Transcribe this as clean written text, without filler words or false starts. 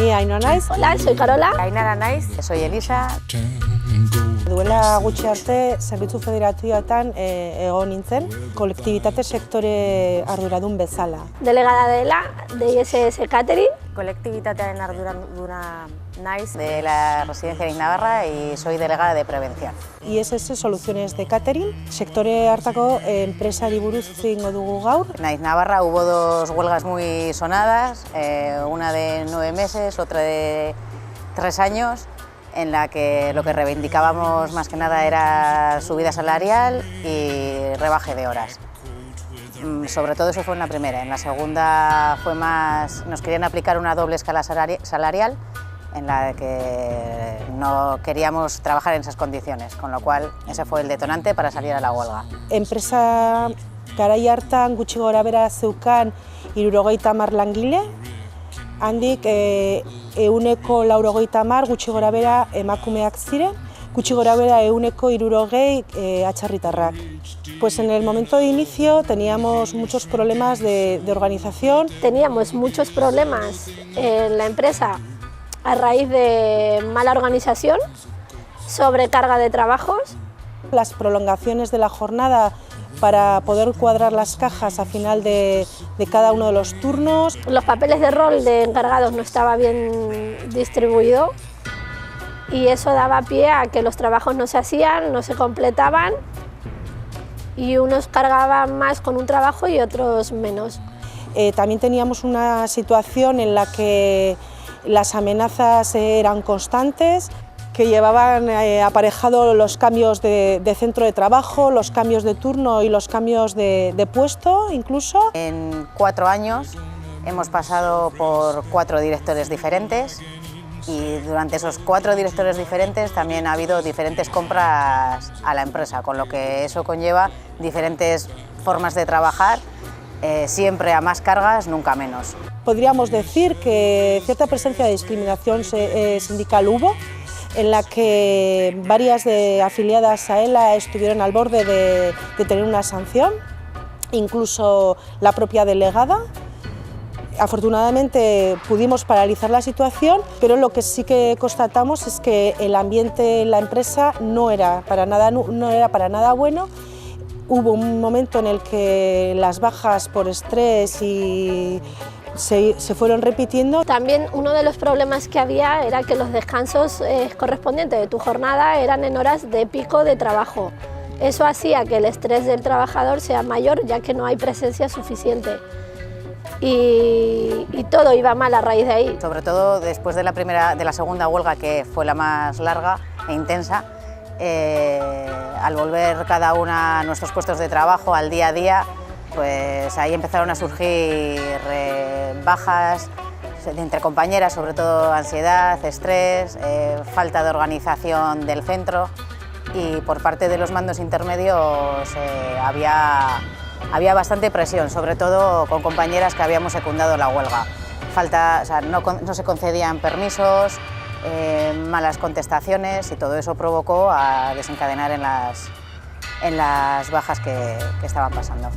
Ni Ainhoa naiz. Hola, soy Carola. Ainara naiz, soy Elisa. Duela gutxi arte zerbitzu federatioetan egon nintzen, kolektibitate sektore arduradun bezala. Delegada de ISS Catering. Kolektibitatearen arduraduna naiz de la Residencia de Navarra y soy delegada de prevención. ISS Soluciones de Catering, sektore hartako enpresari buruz hitz egingo dugu gaur. En Navarra hubo dos huelgas muy sonadas, una de 9 meses, otra de 3 años, en la que lo que reivindicábamos más que nada era subida salarial y rebaje de horas. Sobre todo eso fue en la primera. En la segunda fue más, nos querían aplicar una doble escala salarial en la que no queríamos trabajar en esas condiciones, con lo cual ese fue el detonante para salir a la huelga. Enpresa garai hartan gutxi gorabehera zeukan 70 langile, handik 190 gutxi gorabehera emakumeak ziren, gutxi gorabehera 160 atzerritarrak. Pues en el momento de inicio teníamos muchos problemas de organización. Teníamos muchos problemas en la empresa a raíz de mala organización, sobrecarga de trabajos. Las prolongaciones de la jornada para poder cuadrar las cajas a final de cada uno de los turnos. Los papeles de rol de encargados no estaba bien distribuido y eso daba pie a que los trabajos no se hacían, no se completaban y unos cargaban más con un trabajo y otros menos. También teníamos una situación en la que las amenazas eran constantes, que llevaban aparejado los cambios de centro de trabajo, los cambios de turno y los cambios de puesto incluso. En 4 años hemos pasado por 4 directores diferentes y durante esos 4 directores diferentes también ha habido diferentes compras a la empresa, con lo que eso conlleva diferentes formas de trabajar, siempre a más cargas, nunca menos. Podríamos decir que cierta presencia de discriminación sindical hubo, en la que varias afiliadas a ELA estuvieron al borde de tener una sanción, incluso la propia delegada. Afortunadamente pudimos paralizar la situación, pero lo que sí que constatamos es que el ambiente en la empresa no era para nada bueno. Hubo un momento en el que las bajas por estrés se fueron repitiendo. También uno de los problemas que había era que los descansos correspondientes de tu jornada eran en horas de pico de trabajo. Eso hacía que el estrés del trabajador sea mayor, ya que no hay presencia suficiente. Y todo iba mal a raíz de ahí. Sobre todo después de la segunda huelga, que fue la más larga e intensa, al volver cada una a nuestros puestos de trabajo al día a día, pues ahí empezaron a surgir bajas entre compañeras, sobre todo ansiedad, estrés, falta de organización del centro, y por parte de los mandos intermedios había bastante presión, sobre todo con compañeras que habíamos secundado la huelga. No se concedían permisos, malas contestaciones, y todo eso provocó a desencadenar en las bajas que estaban pasando.